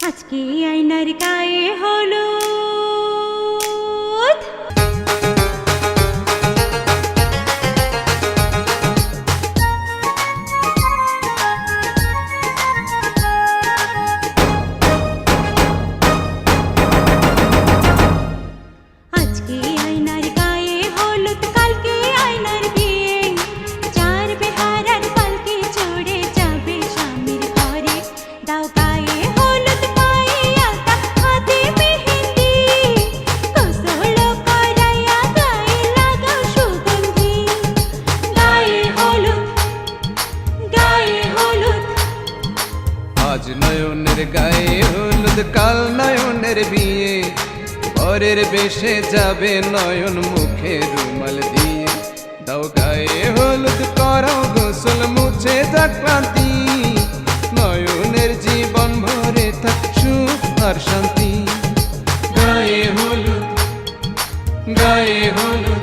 আজকে আয়নার গায়ে হলুদ, আজকে আয়নার গায়ে হলুদ, কালকে আয়নার বিয়ে। চার বেহারার পালকি চড়ে যাবে স্বামীর ঘরে। দাও গায়ে হলুদ, পায়ে আলতা, হাতে মেহেন্দি, গোসল করাইয়া গায়ে লাগাও সুগন্ধি। গায়ে হলুদ, গায়ে হলুদ। আজ নয়নের গায়ে হলুদ, কাল নয়নের বিয়ে। পরের বেশে যাবে নয়ন, মুখে রুমাল দিয়ে। দাও গায়ে হলুদ, করো গোসল, মুছে যাক ক্লান্তি। নয়নের জীবন ভরে থাক সুখ আর শান্তি। গায়ে হলুদ, গায়ে হলুদ।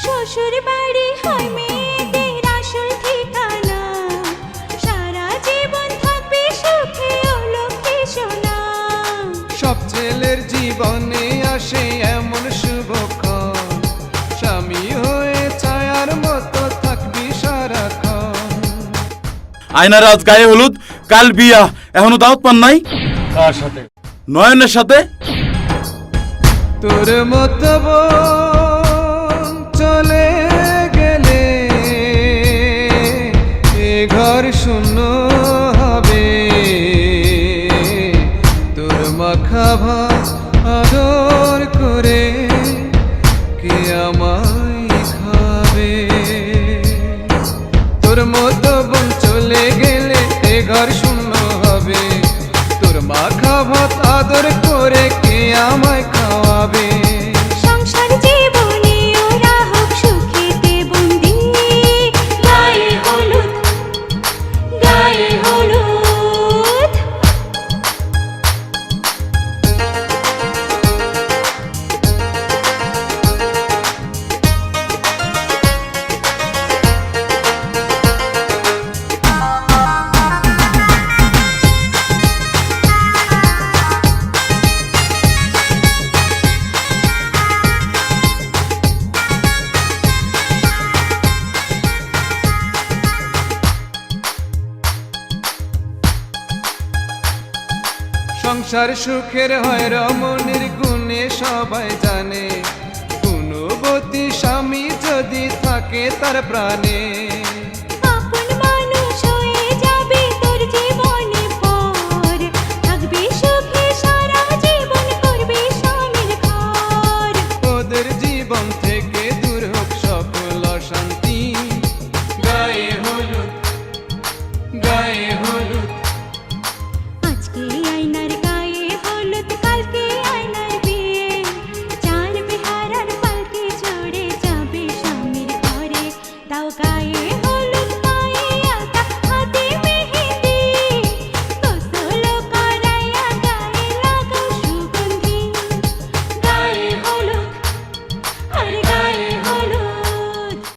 শ্বশুর বাড়ি হয় মেয়েদের আসল ঠিকানা, সারা জীবন থাকবে সুখে ও লক্ষ্মী সোনা। সব ছেলের জীবনে আসে এমন শুভক্ষণ, স্বামী হয়ে ছায়ার মতো থাকবি সারাক্ষণ। আয়নার আজ গায়ে হলুদ, কাল বিয়া, এখনো দাওয়াত পান নাই? কার সাথে? নয়নের সাথে। তোর মতো বোন চলে গেলে এ ঘর শূন্য হবে। তোর মাখা ভাত আদর করে কে আমায় খাবে? তোর মতো বোন চলে গেলে এ ঘর শূন্য হবে। তোর মাখা ভাত আদর করে কে আমায় খাওয়াবে? সংসার জীবনে ওরা হোক সুখেতে বন্দি। গায়ে হলুদ, গায়ে হলুদ। সংসার সুখের হয় রমণীর গুণে সবাই জানে। গুণবতী স্বামী যদি থাকে তার প্রাণে।